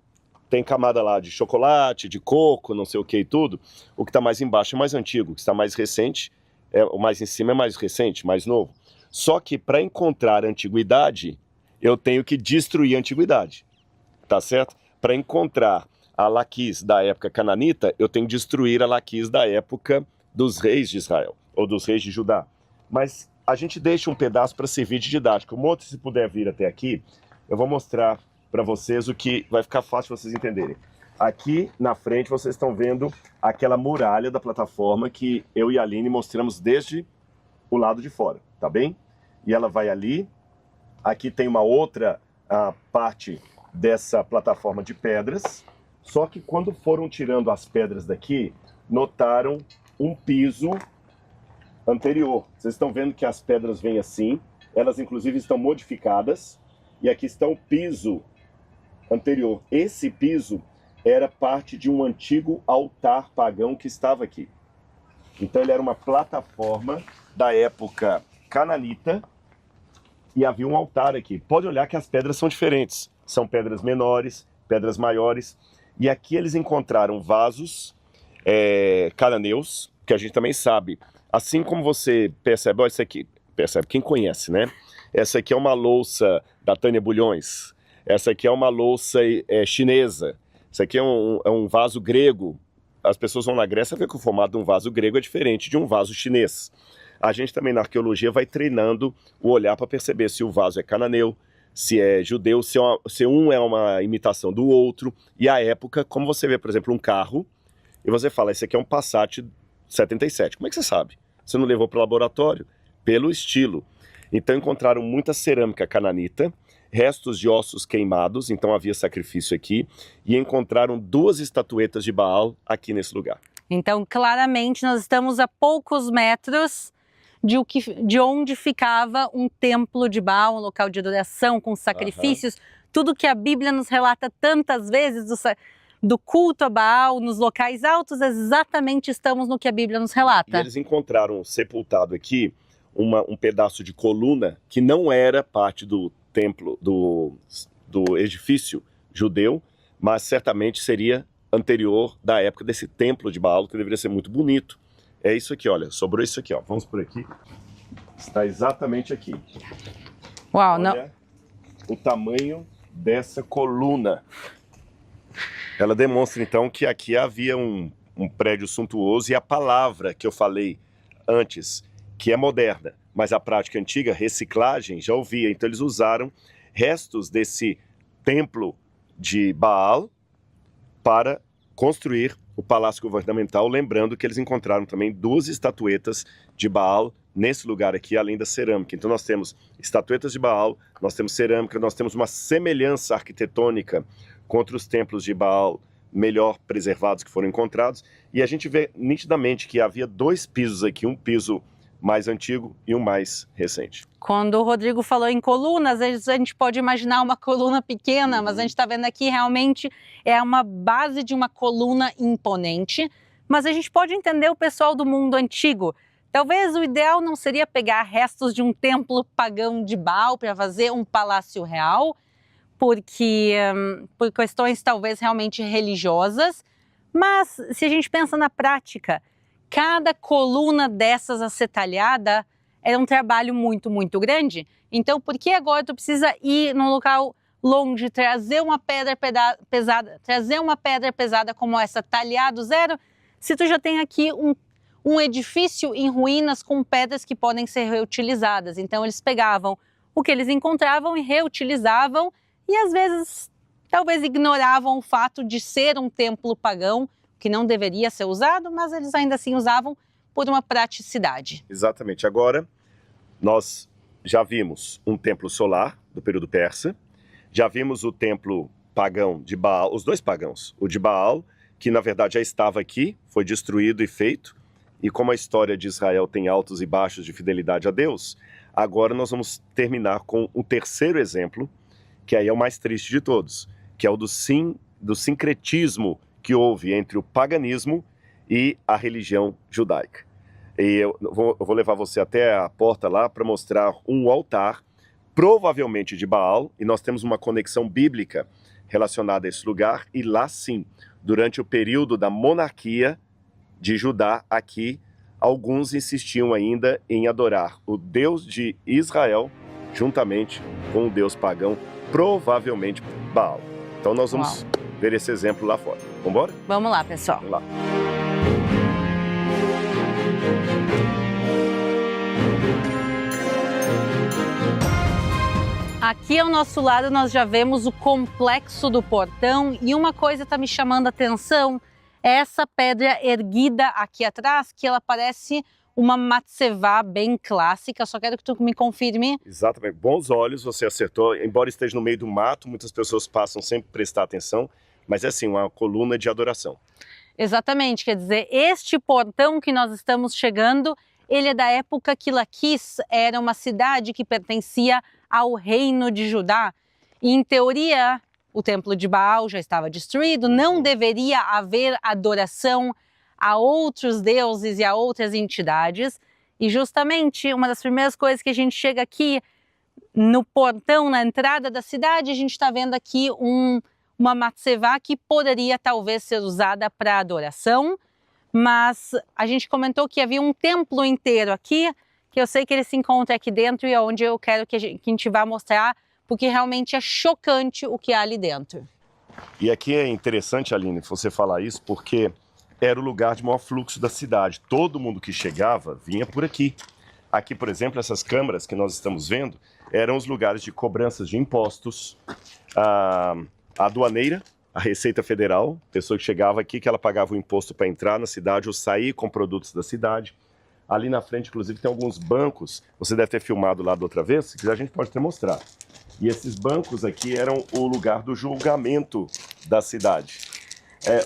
Tem camada lá de chocolate, de coco, não sei o que e tudo. O que está mais embaixo é mais antigo, o que está mais recente, o mais em cima é mais recente, mais novo. Só que para encontrar a antiguidade, eu tenho que destruir a antiguidade, tá certo? Para encontrar a Laquis da época cananita, eu tenho que destruir a Laquis da época dos reis de Israel, ou dos reis de Judá. Mas a gente deixa um pedaço para servir de didático. O Moto, se puder vir até aqui, eu vou mostrar para vocês o que vai ficar fácil vocês entenderem. Aqui na frente vocês estão vendo aquela muralha da plataforma que eu e a Aline mostramos desde o lado de fora, tá bem? E ela vai ali. Aqui tem uma outra parte dessa plataforma de pedras. Só que quando foram tirando as pedras daqui, notaram um piso anterior. Vocês estão vendo que as pedras vêm assim, elas inclusive estão modificadas, e aqui está o piso anterior. Esse piso era parte de um antigo altar pagão que estava aqui. Então ele era uma plataforma da época cananita, e havia um altar aqui. Pode olhar que as pedras são diferentes. São pedras menores, pedras maiores. E aqui eles encontraram vasos cananeus, que a gente também sabe. Assim como você percebe, ó, isso aqui, percebe, quem conhece, né? Essa aqui é uma louça da Tânia Bulhões. Essa aqui é uma louça chinesa. Isso aqui é um vaso grego. As pessoas vão na Grécia ver que o formato de um vaso grego é diferente de um vaso chinês. A gente também na arqueologia vai treinando o olhar para perceber se o vaso é cananeu, se é judeu, se um é uma imitação do outro. E a época, como você vê, por exemplo, um carro, e você fala, esse aqui é um Passat 77. Como é que você sabe? Você não levou para o laboratório? Pelo estilo. Então encontraram muita cerâmica cananita, restos de ossos queimados, então havia sacrifício aqui, e encontraram 2 estatuetas de Baal aqui nesse lugar. Então, claramente, nós estamos a poucos metros de onde ficava um templo de Baal, um local de adoração com sacrifícios, tudo que a Bíblia nos relata tantas vezes do culto a Baal, nos locais altos, exatamente estamos no que a Bíblia nos relata. E eles encontraram sepultado aqui um pedaço de coluna que não era parte do templo, do edifício judeu, mas certamente seria anterior da época desse templo de Baal, que deveria ser muito bonito. É isso aqui, olha, sobrou isso aqui, ó. Vamos por aqui. Está exatamente aqui. Uau, olha não. O tamanho dessa coluna. Ela demonstra, então, que aqui havia um prédio suntuoso, e a palavra que eu falei antes, que é moderna, mas a prática antiga, reciclagem, já ouvia. Então eles usaram restos desse templo de Baal para construir o palácio governamental, lembrando que eles encontraram também 2 estatuetas de Baal nesse lugar aqui, além da cerâmica. Então nós temos estatuetas de Baal, nós temos cerâmica, nós temos uma semelhança arquitetônica contra os templos de Baal melhor preservados que foram encontrados, e a gente vê nitidamente que havia 2 pisos aqui, um piso mais antigo e um mais recente. Quando o Rodrigo falou em colunas, às vezes a gente pode imaginar uma coluna pequena, mas a gente está vendo aqui realmente é uma base de uma coluna imponente. Mas a gente pode entender o pessoal do mundo antigo. Talvez o ideal não seria pegar restos de um templo pagão de Baal para fazer um palácio real, porque por questões talvez realmente religiosas. Mas se a gente pensa na prática, cada coluna dessas a ser talhada era um trabalho muito, muito grande. Então, por que agora tu precisa ir num local longe, trazer uma pedra pesada como essa, talhar do zero, se tu já tem aqui um edifício em ruínas com pedras que podem ser reutilizadas? Então, eles pegavam o que eles encontravam e reutilizavam, e às vezes talvez ignoravam o fato de ser um templo pagão, que não deveria ser usado, mas eles ainda assim usavam por uma praticidade. Exatamente. Agora, nós já vimos um templo solar do período persa, já vimos o templo pagão de Baal, os dois pagãos, o de Baal, que na verdade já estava aqui, foi destruído e feito, e como a história de Israel tem altos e baixos de fidelidade a Deus, agora nós vamos terminar com o terceiro exemplo, que aí é o mais triste de todos, que é o do sincretismo que houve entre o paganismo e a religião judaica. E eu vou levar você até a porta lá para mostrar um altar, provavelmente de Baal, e nós temos uma conexão bíblica relacionada a esse lugar, e lá sim, durante o período da monarquia de Judá, aqui, alguns insistiam ainda em adorar o Deus de Israel, juntamente com o Deus pagão, provavelmente Baal. Então nós vamos ver esse exemplo lá fora. Vamos embora? Vamos lá, pessoal. Vamos lá. Aqui ao nosso lado nós já vemos o complexo do portão e uma coisa está me chamando a atenção, é essa pedra erguida aqui atrás, que ela parece uma matzevá bem clássica, só quero que tu me confirme. Exatamente, bons olhos, você acertou, embora esteja no meio do mato, muitas pessoas passam sem prestar atenção, mas é assim, uma coluna de adoração. Exatamente, quer dizer, este portão que nós estamos chegando, ele é da época que Laquis era uma cidade que pertencia ao reino de Judá. E, em teoria, o templo de Baal já estava destruído, não deveria haver adoração a outros deuses e a outras entidades. E justamente uma das primeiras coisas que a gente chega aqui no portão, na entrada da cidade, a gente está vendo aqui uma matzevá que poderia talvez ser usada para adoração, mas a gente comentou que havia um templo inteiro aqui, que eu sei que ele se encontra aqui dentro e é onde eu quero que a gente vá mostrar, porque realmente é chocante o que há ali dentro. E aqui é interessante, Aline, você falar isso, porque era o lugar de maior fluxo da cidade. Todo mundo que chegava vinha por aqui. Aqui, por exemplo, essas câmaras que nós estamos vendo eram os lugares de cobranças de impostos, a aduaneira, a Receita Federal, pessoa que chegava aqui, que ela pagava o imposto para entrar na cidade ou sair com produtos da cidade. Ali na frente, inclusive, tem alguns bancos, você deve ter filmado lá da outra vez, se quiser a gente pode até mostrar. E esses bancos aqui eram o lugar do julgamento da cidade.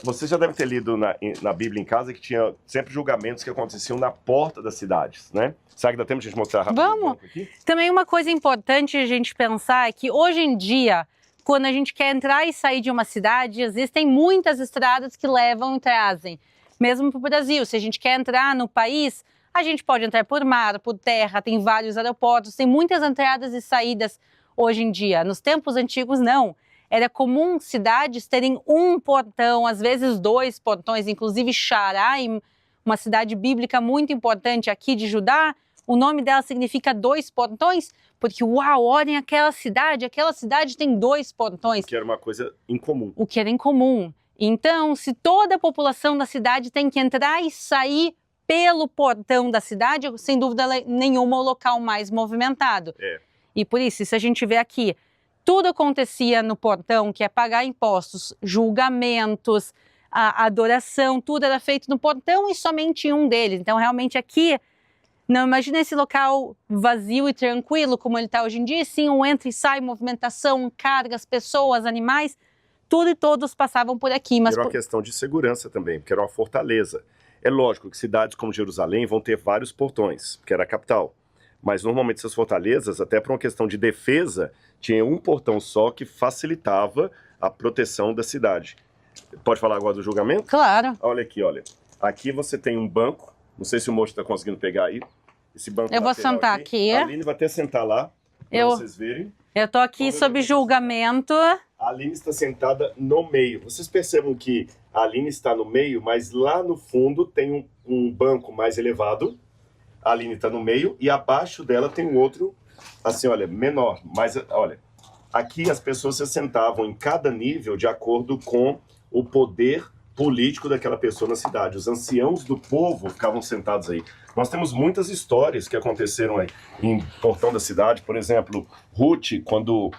Você já deve ter lido na Bíblia em casa que tinha sempre julgamentos que aconteciam na porta das cidades, né? Será que dá tempo de a gente mostrar rápido? Vamos! Também uma coisa importante a gente pensar é que hoje em dia, quando a gente quer entrar e sair de uma cidade, existem muitas estradas que levam e trazem. Mesmo para o Brasil, se a gente quer entrar no país, a gente pode entrar por mar, por terra, tem vários aeroportos, tem muitas entradas e saídas hoje em dia. Nos tempos antigos, não. Era comum cidades terem um portão, às vezes dois portões, inclusive Shaaraim, uma cidade bíblica muito importante aqui de Judá, o nome dela significa dois portões, porque, uau, olhem aquela cidade tem dois portões. Que era uma coisa incomum. O que era incomum. Então, se toda a população da cidade tem que entrar e sair pelo portão da cidade, sem dúvida nenhuma, o local mais movimentado. E por isso, se a gente vê aqui, tudo acontecia no portão, que é pagar impostos, julgamentos, a adoração, tudo era feito no portão e somente um deles. Então, realmente aqui, não imagina esse local vazio e tranquilo como ele está hoje em dia, sim, um entra e sai, movimentação, cargas, pessoas, animais, tudo e todos passavam por aqui. Mas era uma questão de segurança também, porque era uma fortaleza. É lógico que cidades como Jerusalém vão ter vários portões, porque era a capital. Mas normalmente essas fortalezas, até por uma questão de defesa, tinha um portão só que facilitava a proteção da cidade. Pode falar agora do julgamento? Claro. Olha aqui, olha. Aqui você tem um banco, não sei se o moço está conseguindo pegar aí. Esse banco eu vou sentar aqui. A Aline vai até sentar lá, para vocês verem. Eu estou aqui sob julgamento. A Aline está sentada no meio. Vocês percebam que a Aline está no meio, mas lá no fundo tem um banco mais elevado. A Aline está no meio e abaixo dela tem um outro, assim, olha, menor. Mas, olha, aqui as pessoas se sentavam em cada nível de acordo com o poder político daquela pessoa na cidade. Os anciãos do povo ficavam sentados aí. Nós temos muitas histórias que aconteceram aí em Portão da Cidade. Por exemplo, Ruth, quando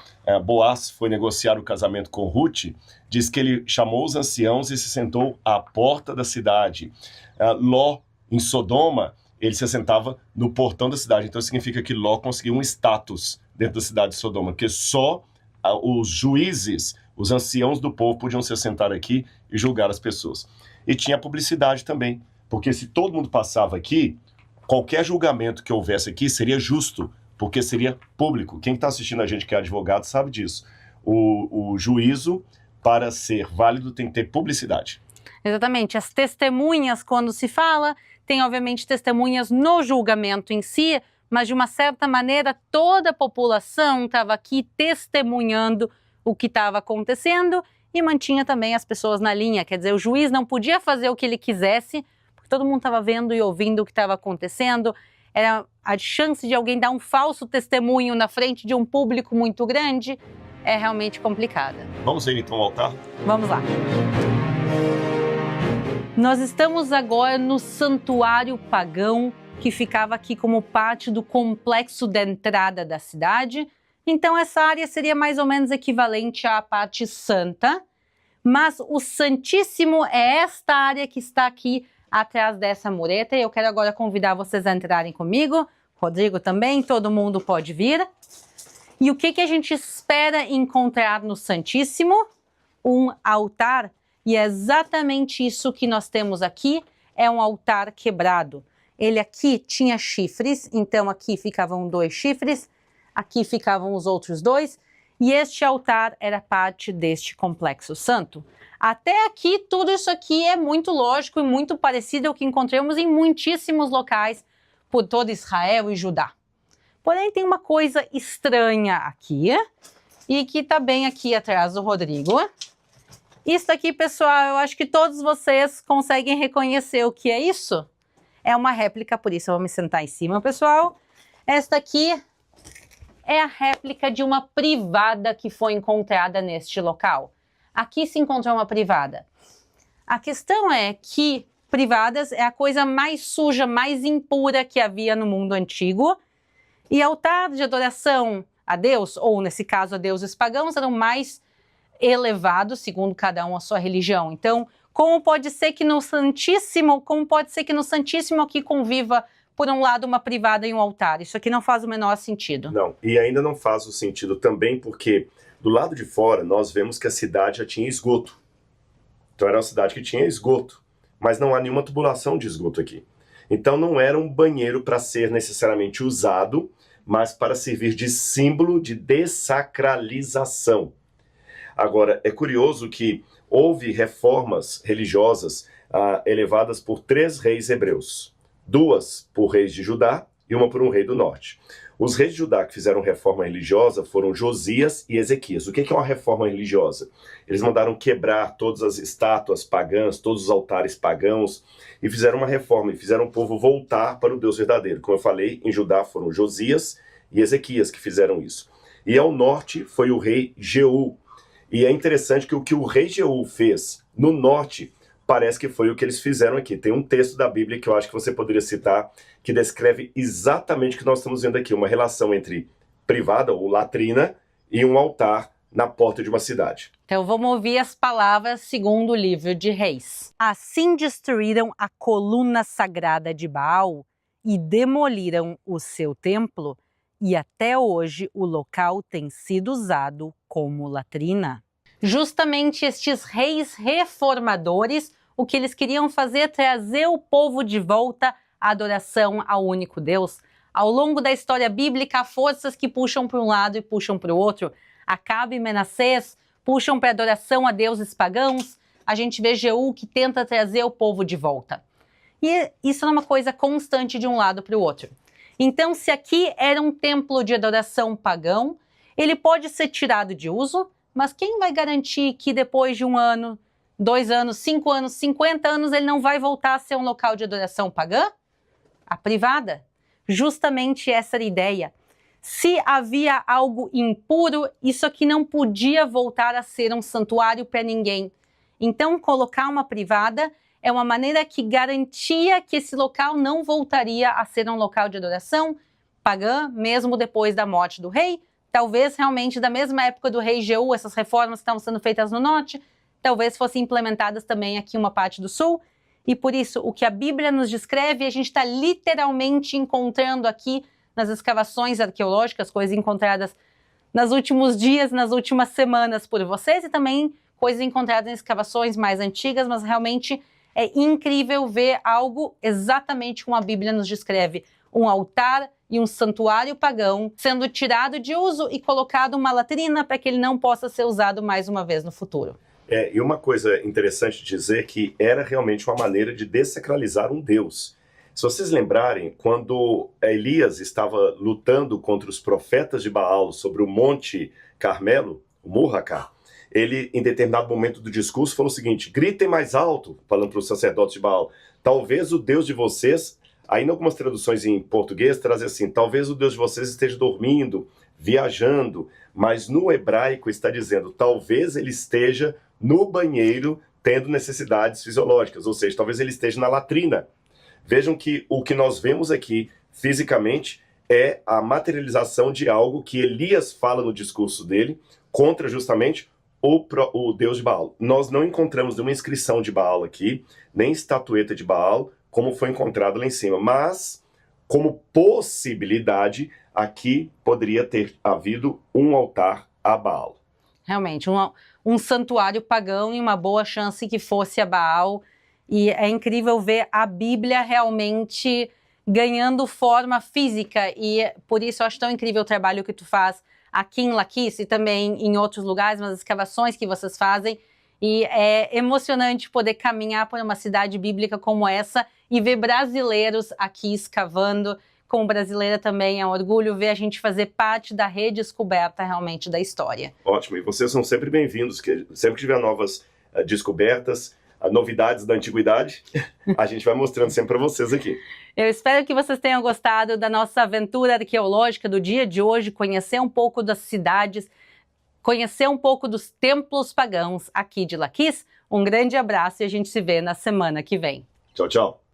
Boaz foi negociar o casamento com Ruth, diz que ele chamou os anciãos e se sentou à porta da cidade. Ló, em Sodoma, ele se sentava no portão da cidade. Então significa que Ló conseguiu um status dentro da cidade de Sodoma, porque só os juízes, os anciãos do povo podiam se sentar aqui e julgar as pessoas. E tinha publicidade também, porque se todo mundo passava aqui, qualquer julgamento que houvesse aqui seria justo, porque seria público. Quem está assistindo a gente que é advogado sabe disso. O juízo, para ser válido, tem que ter publicidade. Exatamente. As testemunhas, quando se fala, tem obviamente testemunhas no julgamento em si, mas de uma certa maneira toda a população estava aqui testemunhando o que estava acontecendo e mantinha também as pessoas na linha. Quer dizer, o juiz não podia fazer o que ele quisesse, porque todo mundo estava vendo e ouvindo o que estava acontecendo. Era a chance de alguém dar um falso testemunho na frente de um público muito grande é realmente complicada. Vamos ir então ao altar? Vamos lá. Nós estamos agora no santuário pagão que ficava aqui como parte do complexo da entrada da cidade. Então essa área seria mais ou menos equivalente à parte santa, mas o Santíssimo é esta área que está aqui atrás dessa mureta e eu quero agora convidar vocês a entrarem comigo, Rodrigo também, todo mundo pode vir. E o que a gente espera encontrar no Santíssimo? Um altar, e é exatamente isso que nós temos aqui, é um altar quebrado. Ele aqui tinha chifres, então aqui ficavam 2 chifres, aqui ficavam os outros 2, e este altar era parte deste complexo santo. Até aqui, tudo isso aqui é muito lógico e muito parecido ao que encontramos em muitíssimos locais por todo Israel e Judá. Porém, tem uma coisa estranha aqui, e que está bem aqui atrás do Rodrigo. Isso aqui, pessoal, eu acho que todos vocês conseguem reconhecer o que é isso. É uma réplica, por isso eu vou me sentar em cima, pessoal. Esta aqui é a réplica de uma privada que foi encontrada neste local. Aqui se encontrou uma privada. A questão é que privadas é a coisa mais suja, mais impura que havia no mundo antigo. E altar de adoração a Deus, ou nesse caso a deuses pagãos, eram mais elevados, segundo cada um a sua religião. Então, como pode ser que no Santíssimo aqui conviva, por um lado, uma privada e um altar? Isso aqui não faz o menor sentido. Não, e ainda não faz o sentido também porque do lado de fora nós vemos que a cidade já tinha esgoto. Então era uma cidade que tinha esgoto, mas não há nenhuma tubulação de esgoto aqui. Então não era um banheiro para ser necessariamente usado, mas para servir de símbolo de dessacralização. Agora, é curioso que houve reformas religiosas elevadas por 3 reis hebreus. 2 por reis de Judá e 1 por um rei do norte. Os reis de Judá que fizeram reforma religiosa foram Josias e Ezequias. O que é uma reforma religiosa? Eles mandaram quebrar todas as estátuas pagãs, todos os altares pagãos, e fizeram uma reforma, e fizeram o povo voltar para o Deus verdadeiro. Como eu falei, em Judá foram Josias e Ezequias que fizeram isso. E ao norte foi o rei Jeú. E é interessante que o rei Jeú fez no norte parece que foi o que eles fizeram aqui. Tem um texto da Bíblia que eu acho que você poderia citar, que descreve exatamente o que nós estamos vendo aqui, uma relação entre privada ou latrina e um altar na porta de uma cidade. Então vamos ouvir as palavras segundo o livro de Reis. Assim destruíram a coluna sagrada de Baal e demoliram o seu templo, e até hoje o local tem sido usado como latrina. Justamente estes reis reformadores, o que eles queriam fazer é trazer o povo de volta à adoração ao único Deus. Ao longo da história bíblica, há forças que puxam para um lado e puxam para o outro. Acabe e Menassés puxam para a adoração a deuses pagãos. A gente vê Jeú que tenta trazer o povo de volta. E isso é uma coisa constante de um lado para o outro. Então, se aqui era um templo de adoração pagão, ele pode ser tirado de uso, mas quem vai garantir que depois de 1 ano, 2 anos, 5 anos, 50 anos, ele não vai voltar a ser um local de adoração pagã? A privada. Justamente essa era a ideia. Se havia algo impuro, isso aqui não podia voltar a ser um santuário para ninguém. Então, colocar uma privada é uma maneira que garantia que esse local não voltaria a ser um local de adoração pagã, mesmo depois da morte do rei. Talvez realmente da mesma época do rei Jeú, essas reformas que estavam sendo feitas no norte, talvez fossem implementadas também aqui uma parte do sul. E por isso, o que a Bíblia nos descreve, a gente está literalmente encontrando aqui nas escavações arqueológicas, coisas encontradas nos últimos dias, nas últimas semanas por vocês, e também coisas encontradas em escavações mais antigas, mas realmente é incrível ver algo exatamente como a Bíblia nos descreve. Um altar e um santuário pagão sendo tirado de uso e colocado uma latrina para que ele não possa ser usado mais uma vez no futuro. E uma coisa interessante dizer que era realmente uma maneira de dessacralizar um Deus. Se vocês lembrarem, quando Elias estava lutando contra os profetas de Baal sobre o Monte Carmelo, o Murracar, ele, em determinado momento do discurso, falou o seguinte: gritem mais alto, falando para os sacerdotes de Baal, talvez o Deus de vocês, aí em algumas traduções em português trazem assim, talvez o Deus de vocês esteja dormindo, viajando, mas no hebraico está dizendo, talvez ele esteja no banheiro tendo necessidades fisiológicas, ou seja, talvez ele esteja na latrina. Vejam que o que nós vemos aqui, fisicamente, é a materialização de algo que Elias fala no discurso dele, contra justamente o Deus de Baal. Nós não encontramos nenhuma inscrição de Baal aqui, nem estatueta de Baal, como foi encontrado lá em cima, mas, como possibilidade, aqui poderia ter havido um altar a Baal. Realmente, um santuário pagão e uma boa chance que fosse a Baal. E é incrível ver a Bíblia realmente ganhando forma física. E por isso eu acho tão incrível o trabalho que tu faz aqui em Laquis e também em outros lugares, nas escavações que vocês fazem. E é emocionante poder caminhar por uma cidade bíblica como essa e ver brasileiros aqui escavando. Como brasileira também é um orgulho ver a gente fazer parte da redescoberta realmente da história. Ótimo, e vocês são sempre bem-vindos, que sempre que tiver novas descobertas, novidades da antiguidade, a gente vai mostrando sempre para vocês aqui. Eu espero que vocês tenham gostado da nossa aventura arqueológica do dia de hoje, conhecer um pouco das cidades, conhecer um pouco dos templos pagãos aqui de Laquis. Um grande abraço e a gente se vê na semana que vem. Tchau, tchau.